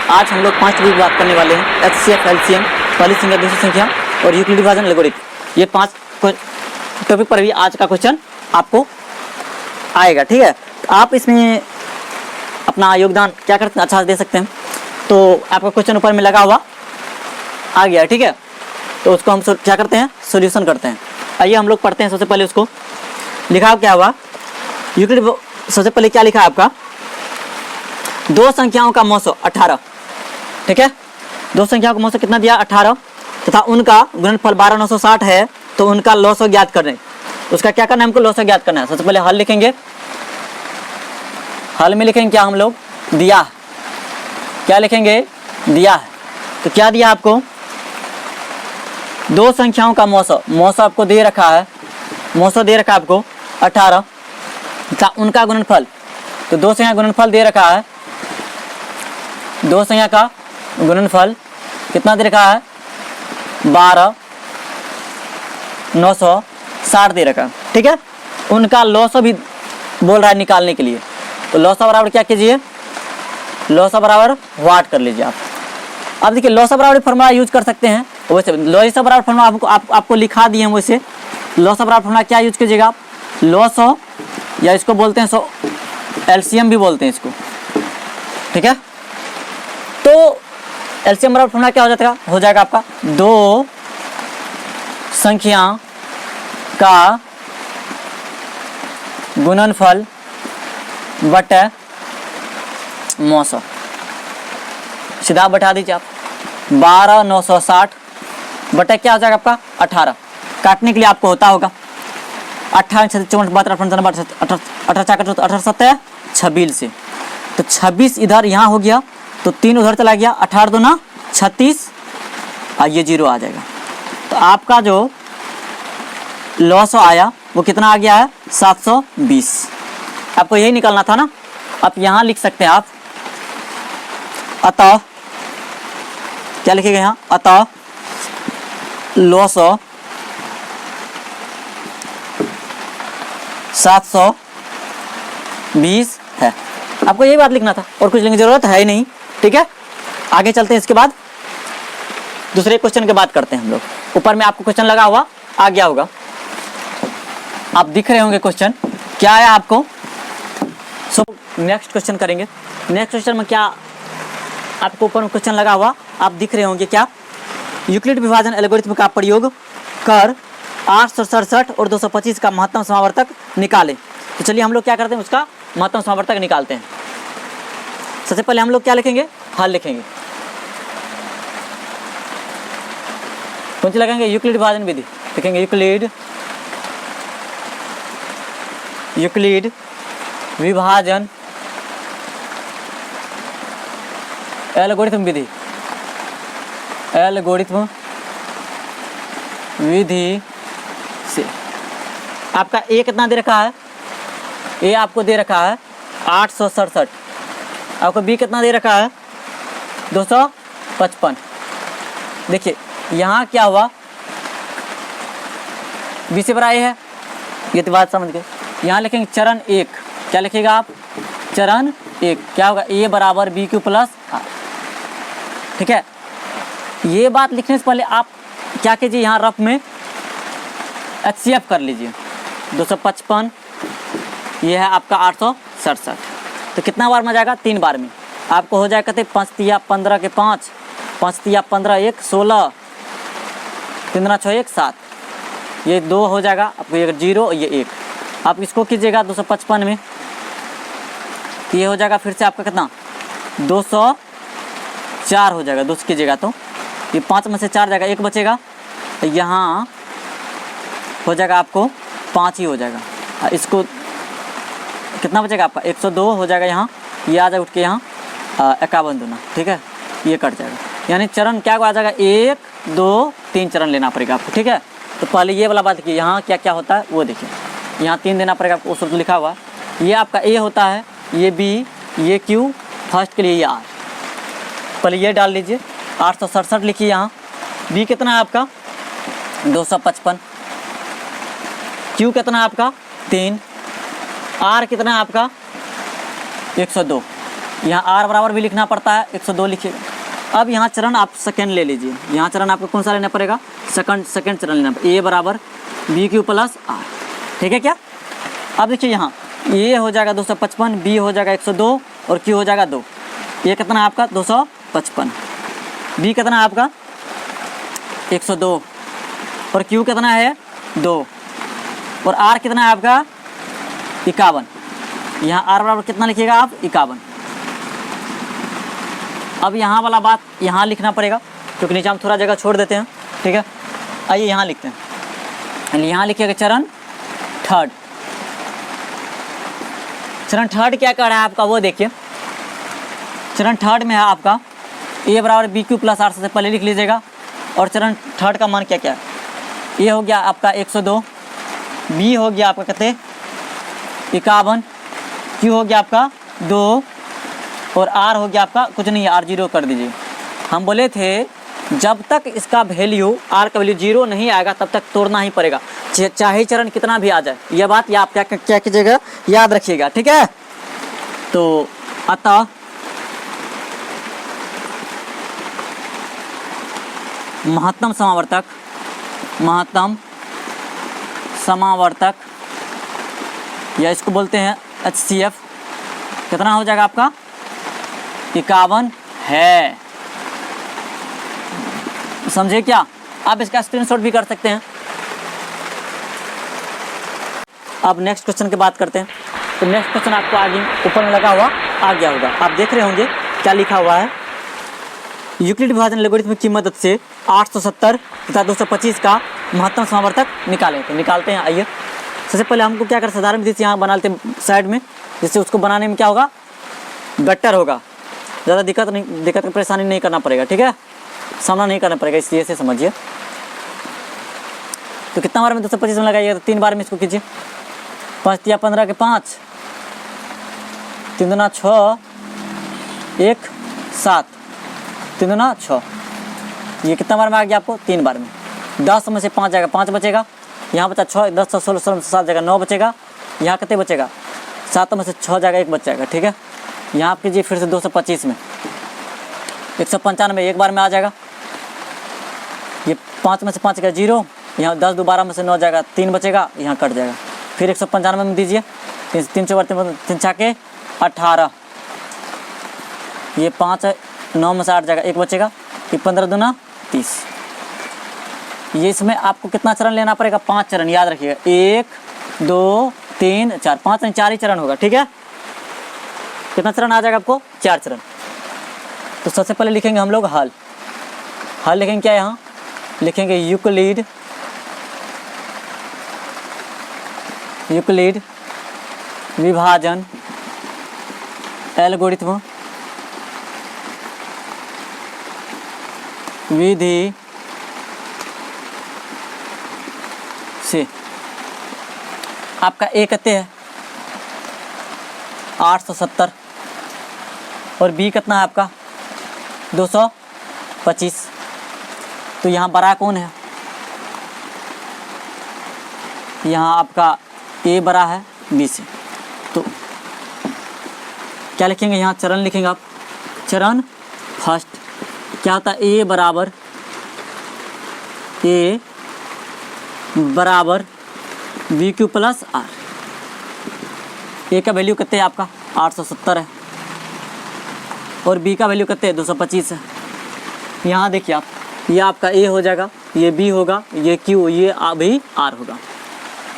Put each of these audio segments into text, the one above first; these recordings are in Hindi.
आज हम लोग 5 टॉपिक बात करने वाले हैं। एचसीएफ, एलसीएम, पहली संख्या, दूसरी संख्या और यूक्लिड विभाजन, एल्गोरिथम। ये 5 टॉपिक पर भी आज का क्वेश्चन आपको आएगा। ठीक है, तो आप इसमें अपना योगदान क्या करते हैं, अच्छा दे सकते हैं। तो आपका क्वेश्चन ऊपर में लगा हुआ आ गया। ठीक है, तो उसको हम क्या करते हैं, सॉल्यूशन करते हैं। आइए हम लोग पढ़ते हैं। सबसे पहले उसको लिखा क्या हुआ यूक्लिड। सबसे पहले क्या लिखा है आपका, दो संख्याओं का मौसो 18। ठीक है, दो संख्याओं का मौसो कितना दिया, 18 तथा उनका गुणनफल 12,960 है। तो उनका लॉसो ज्ञात करने, उसका क्या करना है, हमको लॉसो ज्ञात करना है। सबसे पहले हल लिखेंगे। हल में लिखेंगे क्या हम लोग, दिया। क्या लिखेंगे, दिया है। तो क्या दिया आपको, दो संख्याओं का मौसो, मौसो आपको दे रखा है, मौसो दे रखा है आपको 18 तथा उनका गुणनफल। तो दो संख्या गुणनफल दे रखा है, दो संख्या का गुणनफल कितना दे रखा है, 12,960 दे रखा है। ठीक है, उनका लॉसो भी बोल रहा है निकालने के लिए। तो लॉसो बराबर क्या कीजिए, लॉसो बराबर वाट कर लीजिए आप। अब देखिए लॉसो बराबर फॉर्मूला यूज कर सकते हैं। वैसे लॉसो बराबर फॉर्मूला आपको लिखा दिए हैं। वैसे लॉसो बराबर फॉर्मूला क्या यूज कीजिएगा आप, लॉसो, या इसको बोलते हैं एलसीएम भी बोलते हैं इसको। ठीक है, तो एलसीएम बराबर फॉर्मूला क्या हो जाएगा आपका, दो संख्या का गुणनफल बटे मौसो। सीधा बैठा दीजिए आप, 12,960 बटे क्या हो जाएगा आपका 18। काटने के लिए आपको होता होगा 18, 26 से। तो 26 इधर यहाँ हो गया, तो 3 उधर चला गया, 18 दूना 36 और ये 0 आ जाएगा। तो आपका जो लॉस आया वो कितना आ गया है, 720। आपको यही निकालना था ना। आप यहाँ लिख सकते हैं आप, अतः क्या लिखेगा यहाँ, अतः लॉस 720 है। आपको यही बात लिखना था और कुछ लिखने की जरूरत है ही नहीं। ठीक है, आगे चलते हैं। इसके बाद दूसरे क्वेश्चन की बात करते हैं हम लोग। ऊपर में आपको क्वेश्चन लगा हुआ आ गया होगा, आप दिख रहे होंगे क्वेश्चन क्या आया आपको। सो नेक्स्ट क्वेश्चन करेंगे। नेक्स्ट क्वेश्चन में क्या आपको ऊपर में क्वेश्चन लगा हुआ आप दिख रहे होंगे, क्या, यूक्लिड विभाजन एल्गोरिथम का प्रयोग कर 867 और 225 का महत्तम समावर्तक निकालें। तो चलिए हम लोग क्या करते हैं, उसका महत्तम समावर्तक निकालते हैं। सबसे पहले हम लोग क्या लिखेंगे, हल लिखेंगे। कौन सी लगाएंगे, यूक्लिड विभाजन विधि लिखेंगे। यूक्लिड विभाजन एल्गोरिथम विधि, एल्गोरिथम विधि से आपका ए कितना दे रखा है, ए आपको दे रखा है 867। आपको बी कितना दे रखा है, 255। देखिए यहाँ क्या हुआ, बी से बड़ा ए है, ये तो बात समझ गए। यहाँ लिखेंगे चरण 1। क्या लिखेगा आप, चरण 1 क्या होगा, ए बराबर बी क्यू प्लस आर। ठीक है, ये बात लिखने से पहले आप क्या कीजिए, यहाँ रफ में एचसीएफ कर लीजिए। 255 ये है आपका 867। तो कितना बार में जाएगा, 3 बार में आपको हो जाएगा। 5 तिया 15 के 5, 5 तिया 15 1 16, 3 दूना 6 1 7, ये 2 हो जाएगा आपको, ये 0 ये 1। आप इसको कीजिएगा 255 में, तो ये हो जाएगा फिर से आपका कितना, 204 हो जाएगा। 2 कीजिएगा तो ये 5 में से 4 जाएगा, 1 बचेगा। तो यहाँ हो जाएगा आपको 5 ही हो जाएगा। इसको कितना बचेगा आपका, 102 हो जाएगा। यहाँ ये आ जाएगा उठ के यहाँ 51 दूना। ठीक है, ये कट जाएगा। यानी चरण क्या आ जाएगा, 1 2 3 चरण लेना पड़ेगा आपको। ठीक है, तो पहले ये वाला बात देखिए, यहाँ क्या क्या होता है वो देखिए। यहाँ 3 देना पड़ेगा आपको, उस लिखा हुआ। ये आपका ए होता है, ये बी, ये क्यू, फर्स्ट के लिए ये आर। पहले ये डाल लीजिए, 867 लिखिए। यहाँ बी कितना है आपका, 255। क्यू कितना है आपका, 3। आर कितना है आपका, 102। यहाँ आर बराबर भी लिखना पड़ता है, 102 लिखिएगा। अब यहाँ चरण आप सेकेंड ले लीजिए, यहाँ चरण आपको कौन सा लेना पड़ेगा, सेकंड चरण लेना पड़ेगा, ए बराबर बी क्यू प्लस आर, ठीक है क्या। अब देखिए यहाँ ए हो जाएगा 255, बी हो जाएगा 102 और क्यू हो जाएगा 2। ये कितना है आपका 255, बी कितना है आपका 102 और क्यू कितना है 2 और आर कितना है आपका 51। यहाँ आर बराबर कितना लिखिएगा आप 51। अब यहाँ वाला बात यहाँ लिखना पड़ेगा क्योंकि नीचे हम थोड़ा जगह छोड़ देते हैं, ठीक है। आइए यहाँ लिखते हैं, यहाँ लिखिएगा चरण थर्ड। चरण थर्ड क्या कर रहा है आपका वो देखिए। चरण थर्ड में है आपका ए बराबर बी क्यू प्लस आर, सबसे पहले लिख लीजिएगा। और चरण थर्ड का मान क्या क्या है, ए हो गया आपका 102, बी हो गया आपका कितने 51, क्यू हो गया आपका 2 और आर हो गया आपका कुछ नहीं है, आर 0 कर दीजिए। हम बोले थे जब तक इसका वैल्यू आर का वैल्यू 0 नहीं आएगा तब तक तोड़ना ही पड़ेगा, चाहे चरण कितना भी आ जाए। यह बात या आप क्या कीजिएगा, याद रखिएगा, ठीक है। तो अतः महत्तम समावर्तक या इसको बोलते हैं HCF, कितना हो जाएगा आपका 51 है, समझे क्या। आप इसका स्क्रीनशॉट भी कर सकते हैं। अब नेक्स्ट क्वेश्चन की बात करते हैं। तो नेक्स्ट क्वेश्चन आपको आगे ऊपर में लगा हुआ आ गया होगा, आप देख रहे होंगे क्या लिखा हुआ है। यूक्लिड विभाजन एल्गोरिथम की मदद से 870 तथा 225 का महत्तम समावर्तक निकालें। तो निकालते हैं, आइए। सबसे पहले हमको क्या कर, साधारण विधि से यहाँ बना लेते हैं साइड में, जिससे उसको बनाने में क्या होगा बेटर होगा, ज़्यादा दिक्कत की परेशानी नहीं करना पड़ेगा, ठीक है, सामना नहीं करना पड़ेगा, इसलिए से समझिए। तो कितना बार में 225 में लगाइएगा, तो 3 बार में इसको कीजिए। 5 या 15 के 5, 3 दूना 6, 1 7, 3 दूना 6। ये कितना बार में आ गया आपको 3 बार में। 10 में से 5 जाएगा, 5 बचेगा, यहाँ बचा 6, 10 16 16 7 जाएगा, 9 बचेगा, यहाँ कितने बचेगा 7 में से 6 जाएगा, 1 बच जाएगा, ठीक है। यहाँ आप कीजिए फिर से 225 में 195 एक बार में आ जाएगा। ये 5 में से 5 का 0, यहाँ 10 2 12 में से 9 जाएगा, 3 बचेगा, यहाँ कट जाएगा। फिर 195 में दीजिए, 3 4 3 छाके 18, ये 5 9 में से 8 जाएगा, 1 बचेगा, ये 15 दूना 30। ये इसमें आपको कितना चरण लेना पड़ेगा, 5 चरण, याद रखिएगा। 1 2 3 4, 5 नहीं 4 ही चरण होगा, ठीक है। कितना चरण आ जाएगा आपको 4 चरण। तो सबसे पहले लिखेंगे हम लोग हल लिखेंगे क्या, यहाँ लिखेंगे यूक्लिड विभाजन एल्गोरिथम विधि से आपका ए कितने है 870 और बी कितना है आपका 225। तो यहाँ बड़ा कौन है, यहाँ आपका ए बड़ा है बी से। तो क्या लिखेंगे, यहाँ चरण लिखेंगे आप। चरण फर्स्ट क्या होता है, ए बराबर बी क्यू प्लस आर। ए का वैल्यू कितने है आपका 870 है और बी का वैल्यू कितने है 225 है। यहाँ देखिए आप, ये आपका ए हो जाएगा, ये बी होगा, ये क्यू, ये भी आर होगा।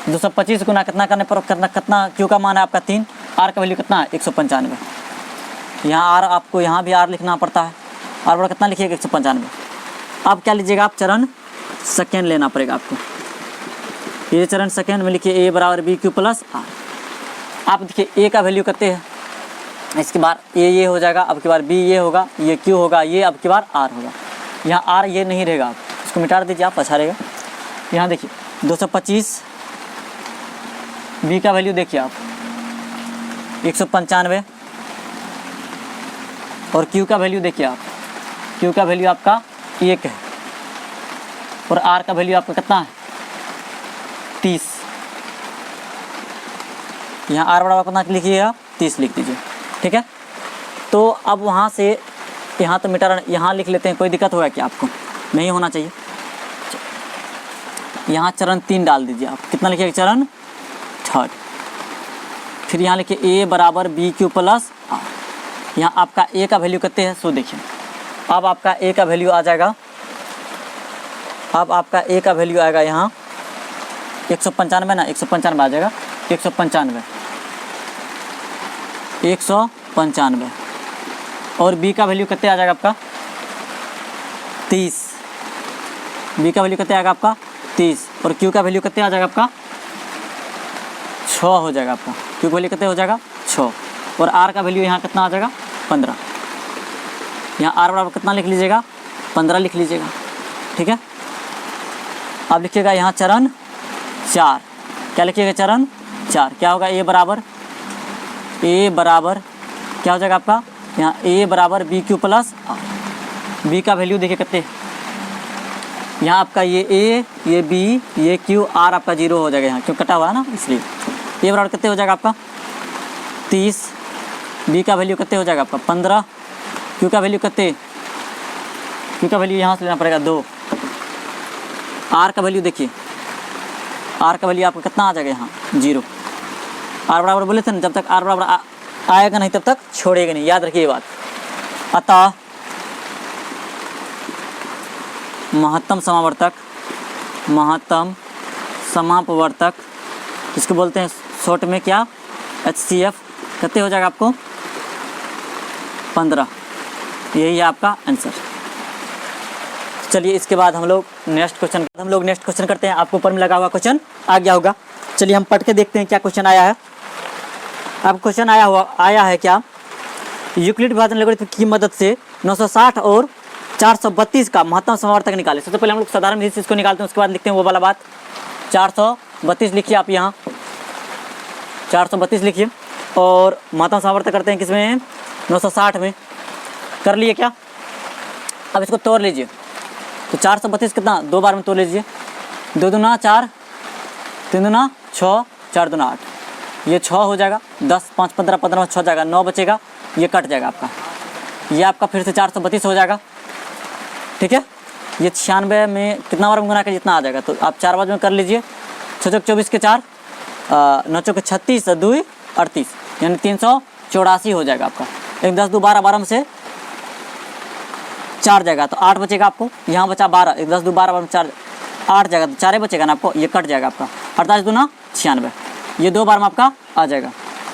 225 गुना कितना करने पर कितना क्यू का मान है आपका 3, आर का वैल्यू कितना है 195। यहाँ आर आपको यहाँ भी आर लिखना पड़ता है, आर बड़ा कितना लिखिएगा 195। अब क्या लीजिएगा आप, चरण सेकेंड लेना पड़ेगा आपको। ये चरण सेकेंड में लिखिए ए बराबर बी क्यू प्लस आर। आप देखिए ए का वैल्यू कितने है, इसके बाद ये हो जाएगा, अब की बार बी ये होगा, ये क्यू होगा, ये अब की बार आर होगा। यहाँ आर ये नहीं रहेगा, आप इसको मिटा दीजिए, आप अच्छा रहेगा। यहाँ देखिए 225, बी का वैल्यू देखिए आप 195 और क्यू का वैल्यू देखिए आप, क्यू का वैल्यू आपका 1 है और आर का वैल्यू आपका कितना है 30। यहाँ आर बराबर कितना लिखिएगा 30 लिख दीजिए, ठीक है। तो अब वहाँ से यहाँ तो मिटा, यहाँ लिख लेते हैं। कोई दिक्कत होगा क्या आपको? नहीं होना चाहिए। यहाँ चरण 3 डाल दीजिए आप। कितना लिखिएगा? चरण 3। फिर यहाँ लिखिए a बराबर बी क्यू प्लस आर। यहाँ आपका a का वैल्यू कितने है सो देखिए। अब आपका a का वैल्यू आ जाएगा, अब आपका a का वैल्यू आएगा यहाँ 195 ना, 195 आ जाएगा। 195 और b का वैल्यू कितने आ जाएगा आपका? 30। b का वैल्यू कितने आएगा आपका? 30। और q का वैल्यू कितने आ जाएगा आपका? 6 हो जाएगा आपका। q का वैल्यू कितने हो जाएगा? 6। और r का वैल्यू यहाँ कितना आ जाएगा? 15। यहाँ r बराबर कितना लिख लीजिएगा? 15 लिख लीजिएगा। ठीक है। अब लिखिएगा यहाँ चरण 4। क्या लिखिएगा? चरण 4। क्या होगा? a बराबर क्या हो जाएगा आपका? यहाँ a बराबर B Q plus R. b का वैल्यू देखिए कितने, यहाँ आपका ये a, ये b, ये q, r आपका 0 हो जाएगा यहाँ, क्यों कटा हुआ है ना इसलिए। a बराबर कितने हो जाएगा आपका? 30। b का वैल्यू कितने हो जाएगा आपका? 15। q का वैल्यू कितने? q का वैल्यू यहाँ से लेना पड़ेगा 2। r का वैल्यू देखिए, r का वैल्यू आपका कितना आ जाएगा यहाँ? 0। r बराबर बोले थे ना, जब तक r बराबर आएगा नहीं तब तक छोड़ेगा नहीं, याद रखिए ये बात। अतः महत्तम समापवर्तक इसको बोलते हैं शॉर्ट में क्या? HCF। कितने हो जाएगा आपको? 15। यही है आपका आंसर। चलिए इसके बाद हम लोग नेक्स्ट क्वेश्चन करते हैं। आपको ऊपर में लगा हुआ क्वेश्चन आ गया होगा। चलिए हम पढ़ के देखते हैं क्या क्वेश्चन आया है। अब क्वेश्चन आया है क्या? यूक्लिड विभाजन एल्गोरिथम की मदद से 960 और 432 का महत्तम समावर्तक निकाले। सबसे पहले हम लोग साधारण विधि से इसको निकालते हैं, उसके बाद लिखते हैं वो वाला बात। 432 लिखिए आप यहाँ, 432 लिखिए। और महत्तम समावर्तक करते हैं किसमें? 960 में। कर लिए क्या? अब इसको तोड़ लीजिए। तो 432 कितना? 2 बार में तोड़ लीजिए। 2 दूना 4, 3 दूना 6, 4 दूना 8, ये 6 हो जाएगा। 10 5 15 15 6 जाएगा, 9 बचेगा, ये कट जाएगा आपका। ये आपका फिर से 432 हो जाएगा। ठीक है। ये 96 में कितना बार गुना कर जितना आ जाएगा, तो आप 4 बार में कर लीजिए। 6 24 के 4, 9 के 36, 2 38, यानी 384 हो जाएगा आपका। 1 10 2 12 12 में से 4 जाएगा तो 8 बचेगा आपको। यहाँ बचा 12, 1 10 2 12 12 में 4 8 जाएगा तो 4 बचेगा ना आपको, ये कट जाएगा आपका। 48 दूना 96, ये 2 बार में आपका आ जाएगा,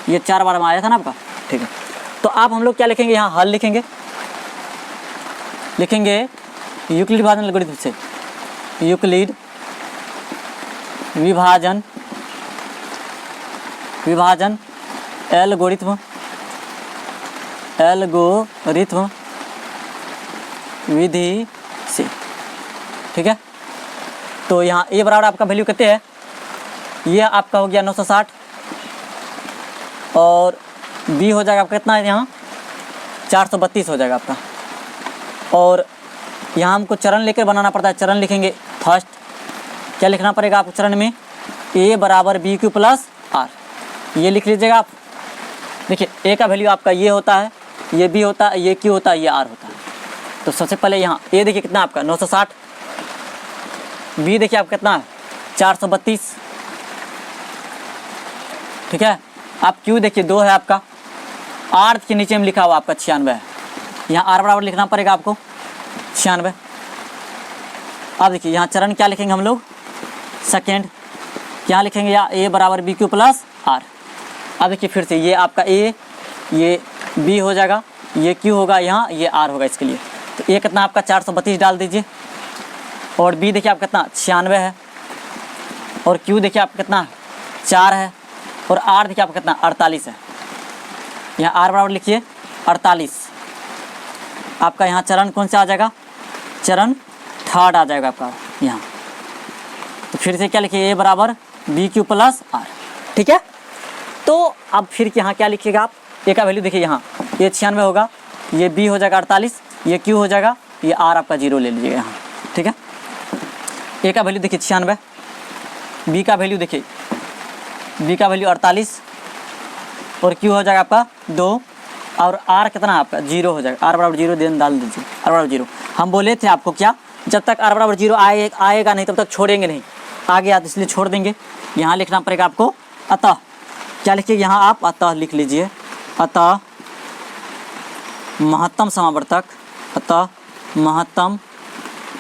ये 4 बार में आया था ना आपका। ठीक है। तो आप हम लोग क्या लिखेंगे? यहाँ हल लिखेंगे यूक्लिड विभाजन एल्गोरिथम से। यूक्लिड विभाजन एल्गोरिथम विधि से। ठीक है। तो यहाँ ए बराबर आपका वैल्यू कितने है? ये आपका हो गया 960 और बी हो जाएगा आपका कितना है यहाँ? 432 हो जाएगा आपका। और यहाँ हमको चरण लेकर बनाना पड़ता है। चरण लिखेंगे फर्स्ट, क्या लिखना पड़ेगा आपको चरण में? ए बराबर बी क्यू प्लस आर, ये लिख लीजिएगा आप। देखिए ए का वैल्यू आपका ये होता है, ये बी होता है, ये क्यू होता है, ये आर होता है। तो सबसे पहले यहाँ ए देखिए कितना आपका 960, बी देखिए आपका कितना है 432। ठीक है। आप क्यू देखिए 2 है आपका, आर के नीचे में लिखा हुआ आपका 96 है। यहाँ आर बराबर लिखना पड़ेगा आपको 96। अब देखिए यहाँ चरण क्या लिखेंगे हम लोग? सेकेंड। क्या लिखेंगे? यहाँ ए बराबर बी क्यू प्लस आर। अब देखिए फिर से ये आपका ए, ये बी हो जाएगा, ये क्यू होगा यहाँ, ये आर होगा इसके लिए। तो ए कितना आपका 432 डाल दीजिए। और बी देखिए आपका कितना 96 है। और क्यू देखिए आपका कितना 4 है। और आर देखिए आपका कितना 48 है। यहाँ आर बराबर लिखिए 48। आपका यहाँ चरण कौन सा आ जाएगा? चरण 3 आ जाएगा आपका यहाँ। तो फिर से क्या लिखिए? ए बराबर बी क्यू प्लस आर। ठीक है। तो अब फिर यहाँ क्या लिखिएगा आप? ए का वैल्यू देखिए यहाँ, ये 96 होगा, ये बी हो जाएगा 48, ये क्यू हो जाएगा, ये आर आपका 0 ले लीजिएगा यहाँ। ठीक है। ए का वैल्यू देखिए 96, बी का वैल्यू देखिए, बी का वैल्यू 48 और क्यू हो जाएगा आपका 2, और आर कितना आपका 0 हो जाएगा, आर बराबर 0 देन डाल दीजिए, आर बराबर 0। हम बोले थे आपको क्या, जब तक आर बराबर 0 आएगा नहीं तब तक छोड़ेंगे नहीं, आ गया तो इसलिए छोड़ देंगे। यहाँ लिखना पड़ेगा आपको अतः, क्या लिखिए यहाँ आप अतः लिख लीजिए, अतः महत्तम समावर्तक, अतः महत्तम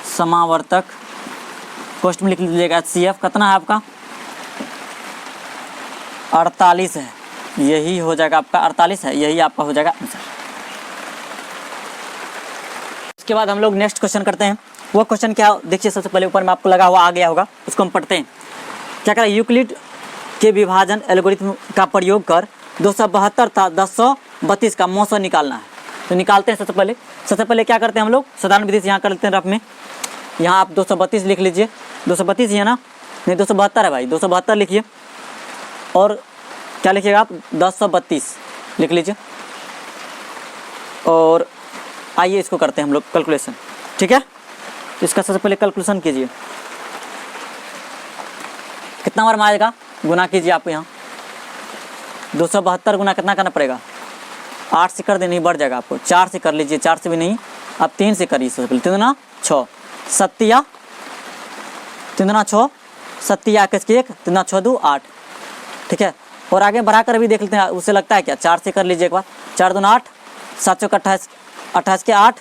समावर्तक कोष्ठ में लिख लीजिएगा HCF कितना है आपका 48 है, यही हो जाएगा आपका 48 है, यही आपका हो जाएगा आंसर। इसके बाद हम लोग नेक्स्ट क्वेश्चन करते हैं। वो क्वेश्चन क्या देखिए, सबसे पहले ऊपर में आपको लगा हुआ आ गया होगा, उसको हम पढ़ते हैं। क्या करें, यूक्लिड के विभाजन एल्गोरिथम का प्रयोग कर 272 था 1032 का मौसा निकालना है। तो निकालते हैं। सबसे पहले क्या करते हैं हम लोग, साधारण विधि से यहाँ कर लेते हैं रफ में। यहाँ आप 232 लिख लीजिए, 232 ही है ना, नहीं 272 है भाई, 272 लिखिए और क्या लिखिएगा आप 1032 लिख लीजिए। और आइए इसको करते हैं हम लोग कैलकुलेशन, ठीक है। तो इसका सबसे पहले कैलकुलेशन कीजिए, कितना बार में आएगा गुना कीजिए। आप यहाँ 272 गुना कितना करना पड़ेगा, 8 से कर देनी बढ़ जाएगा आपको, 4 से कर लीजिए, 4 से भी नहीं आप 3 से करिए। सबसे पहले 3 दूना 6, 7 3 दूना 6, 7 1 3 दूना 6 2 8, ठीक है। और आगे बढ़ा कर भी देख लेते हैं, उससे लगता है क्या, 4 से कर लीजिए एक बार, 4 दूना 8, 7 चौक 28, 28 के 8,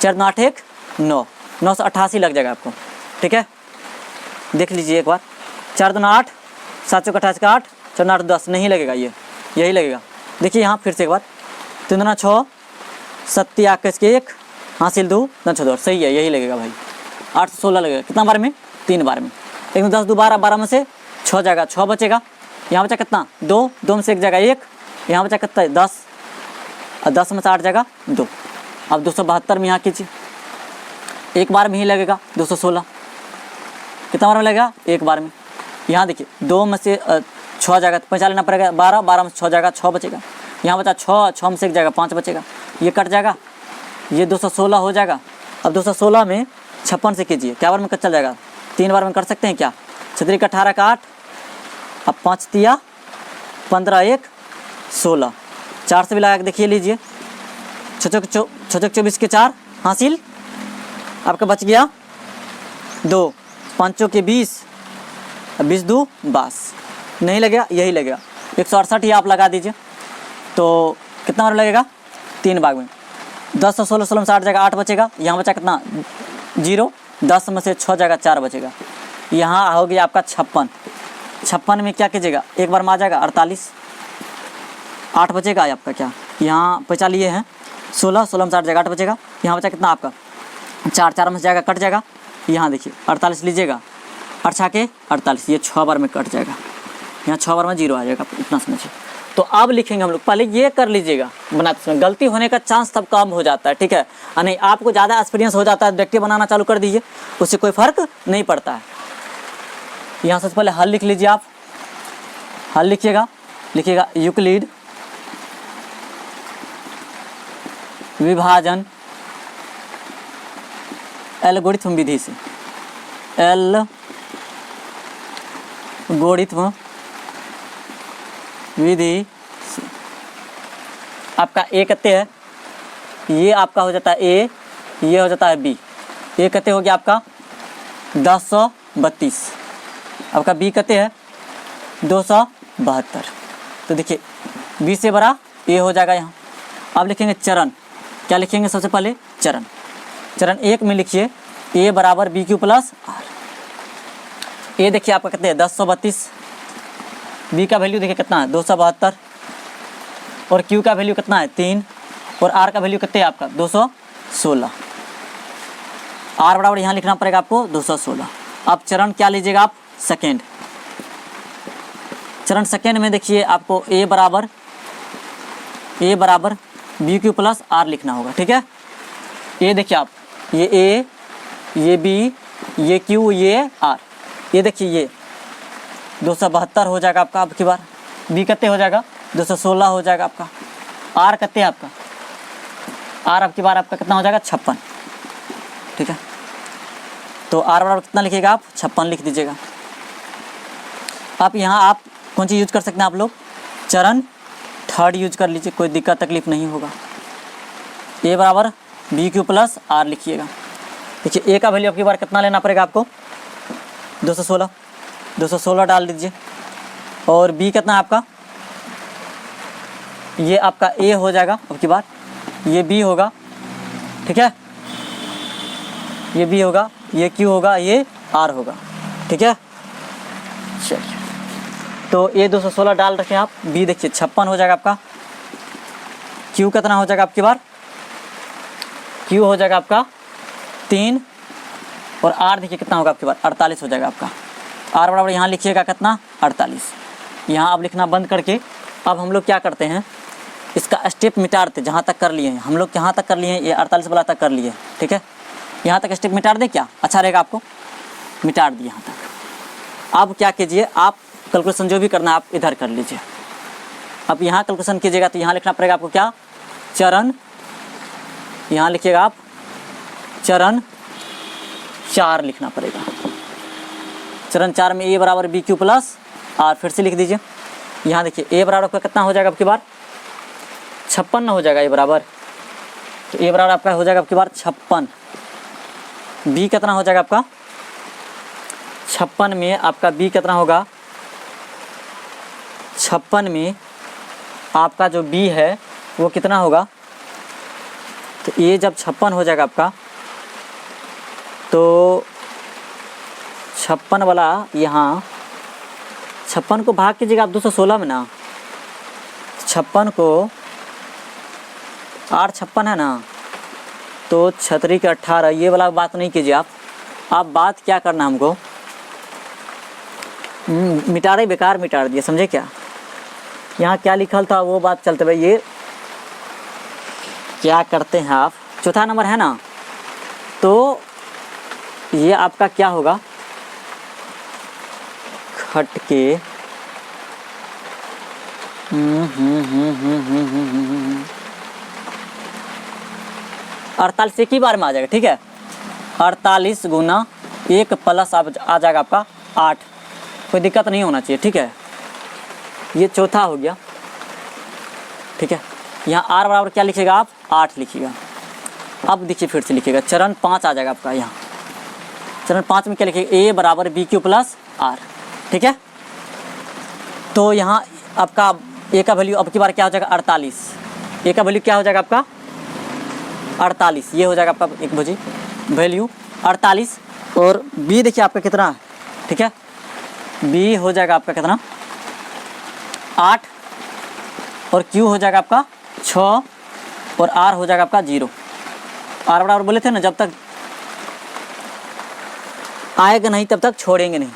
4 दूना 8 1 9, 988 लग जाएगा आपको, ठीक है। देख लीजिए एक बार, 4 दूना 8, 7 चौक 28 का 8, 4 8 10 नहीं लगेगा, ये यही लगेगा। देखिए यहाँ फिर से एक बार, 3 दूना 6, 7 1 1 हासिल 2 6 2, सही है, यही लगेगा भाई, 816 लगेगा। कितना बार में, 3 बार में। 1 10 2 12, 12 में से 6 जाएगा, 6 बचेगा। यहाँ बचा कितना 2, 2 में से 1 जाएगा 1, यहाँ बचा कितना 10, और 10 में से 8 जाएगा 2। अब 272 में यहाँ कीजिए, एक बार में ही लगेगा 216। कितना बार में लगेगा, एक बार में। यहाँ देखिए 2 में से 6 जाएगा तो 5 लेना पड़ेगा, 12, 12 में से 6 जाएगा 6 बचेगा। यहाँ बचा 6, 6 में से 1 जाएगा 5 बचेगा, ये कट जाएगा, ये 216 हो जाएगा। अब 216 में 56 से कीजिए, क्या बार में कट चल जाएगा, 3 बार में कर सकते हैं क्या, 6 का 18 का 8, अब 5 तिया 15 1 16, 4 से भी लगा के देखिए लीजिए, 6 24 के 4 हासिल, आपका बच गया 2, 5 के 20, 20 2 22, नहीं लगेगा, यही लगेगा 168 ही आप लगा दीजिए। तो कितना बार लगेगा, 3 भाग में, 10 और 16 16 में 60 जाएगा, 8 बचेगा। यहाँ बचा कितना 0, 10 में से 6 जाएगा 4 बचेगा। यहाँ हो गया आपका 56, 56 में क्या कीजिएगा, एक बार में आ जाएगा 48, 8 बचेगा आपका, क्या यहाँ बचा लिए हैं 16, 16 में 60 जाएगा 8 बचेगा। यहाँ बचा कितना आपका 4, 4 में से जाएगा कट जाएगा, यहाँ देखिए 48 लीजिएगा, 8 6 के 48, ये 6 बार में कट जाएगा, यहाँ 6 बार में 0 आ जाएगा, इतना समझिए। तो अब लिखेंगे हम लोग, पहले ये कर लीजिएगा बनाते समय, गलती होने का चांस तब कम हो जाता है, ठीक है। नहीं आपको ज़्यादा एक्सपीरियंस हो जाता है, डायरेक्टिव बनाना चालू कर दीजिए, उससे कोई फ़र्क नहीं पड़ता है। यहाँ सबसे पहले हल लिख लीजिए आप, हल लिखिएगा यूक्लिड विभाजन एल्गोरिथम विधि से, एल्गोरिथम विधि आपका ए कहते हैं, ये आपका हो जाता है ए, ये हो जाता है बी। ए कहते हो गया आपका 1032, आपका बी कहते हैं 272। तो देखिए बी से बड़ा ए हो जाएगा यहाँ। अब लिखेंगे चरण, क्या लिखेंगे सबसे पहले चरण 1 में लिखिए ए बराबर बी क्यू प्लस आर। ए देखिए आपका कहते हैं 1032, बी का वैल्यू देखिए कितना है 272, और क्यू का वैल्यू कितना है 3, और आर का वैल्यू कितना है आपका 216। आर बराबर यहाँ लिखना पड़ेगा आपको 216। अब चरण क्या लीजिएगा आप, सेकेंड। चरण सेकेंड में देखिए आपको ए बराबर बी क्यू प्लस आर लिखना होगा, ठीक है। ये देखिए आप, ये ए, ये बी, ये क्यू, ये आर, ये देखिए ये 272 हो जाएगा आपका। अब की बार बी कितने हो जाएगा 216 हो जाएगा आपका। आर कितने है आपका, आर अब की बार आपका कितना हो जाएगा 56, ठीक है। तो आर बराबर कितना लिखिएगा आप 56 लिख दीजिएगा। आप यहाँ आप कौन सी यूज कर सकते हैं आप लोग, चरण थर्ड यूज कर लीजिए, कोई दिक्कत तकलीफ नहीं होगा। ए बराबर बी क्यू प्लस आर लिखिएगा। देखिए ए का वैल्यू आपकी बार कितना लेना पड़ेगा आपको, 216 डाल दीजिए। और बी कितना है आपका, ये आपका ए हो जाएगा आपकी बार, ये बी होगा, ठीक है, ये बी होगा, ये क्यू होगा, ये आर होगा, ठीक है। चलिए तो ए 216 डाल रखे आप, बी देखिए 56 हो जाएगा आपका, क्यू कितना हो जाएगा आपकी बार, क्यू हो जाएगा आपका 3, और आर देखिए कितना होगा आपकी बार 48 हो जाएगा आपका। आर बराबर यहाँ लिखिएगा कितना 48, यहाँ आप लिखना बंद करके अब हम लोग क्या करते हैं, इसका स्टेप मिटाते जहाँ तक कर लिए हैं हम लोग, यहाँ तक कर लिए हैं, ये 48 वाला तक कर लिए, ठीक है। यहाँ तक स्टेप मिटा दे, क्या अच्छा रहेगा, आपको मिटा दिए यहाँ तक। अब क्या कीजिए, आप कैलकुलेशन जो भी करना है आप इधर कर लीजिए। अब यहाँ कैलकुलेशन कीजिएगा तो यहाँ लिखना पड़ेगा आपको क्या, चरण, यहाँ लिखिएगा आप चरण 4 लिखना पड़ेगा। चरण 4 में ए बराबर बी क्यू प्लस आर, फिर से लिख दीजिए। यहाँ देखिए ए बराबर आपका कितना हो जाएगा आपकी बार 56 हो जाएगा ए बराबर, तो ए बराबर आपका हो जाएगा आपकी बार 56। बी कितना हो जाएगा आपका 56 में, आपका बी कितना होगा 56 में आपका जो बी है वो कितना होगा, तो ये जब 56 हो जाएगा आपका, तो 56 वाला यहाँ 56 को भाग कीजिएगा आप 216 में ना, 56 को 8 56 है ना, तो 36 के 18, ये वाला बात नहीं कीजिए आप बात क्या करना हमको, मिटा रहे बेकार मिटा दिया, समझे क्या, यहाँ क्या लिखल था वो बात चलते भाई। ये क्या करते हैं आप, चौथा नंबर है ना, तो ये आपका क्या होगा, खट के 48 एक ही बार में आ जाएगा, ठीक है। 48 गुना 1 प्लस आ जाएगा आपका 8, कोई दिक्कत नहीं होना चाहिए, ठीक है। ये चौथा हो गया, ठीक है। यहाँ आर बराबर क्या लिखिएगा आप 8 लिखिएगा। अब देखिए फिर से लिखिएगा चरण 5 आ जाएगा आपका, यहाँ चरण 5 में क्या लिखिएगा, ए बराबर बी क्यू प्लस आर, ठीक है। तो यहाँ आपका ए का वैल्यू अब की बार क्या हो जाएगा 48, ए का वैल्यू क्या हो जाएगा आपका 48, ये हो जाएगा आपका एक बजे वैल्यू 48। और बी देखिए आपका कितना है, ठीक है, बी हो जाएगा आपका कितना 8, और क्यू हो जाएगा आपका 6, और आर हो जाएगा आपका 0। आर बराबर बोले थे ना, जब तक आएगा नहीं तब तक छोड़ेंगे नहीं।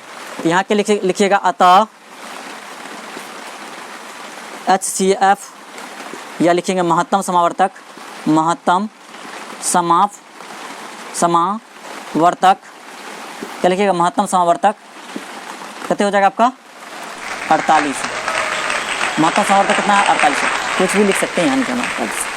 यहाँ के लिखिएगा अतः HCF, या लिखेंगे महत्तम समावर्तक, महत्तम समावर्तक, क्या लिखिएगा महत्तम समावर्तक कितने हो जाएगा आपका 48। महत्तम समावर्तक कितना है 48, कुछ भी लिख सकते हैं यहाँ 48।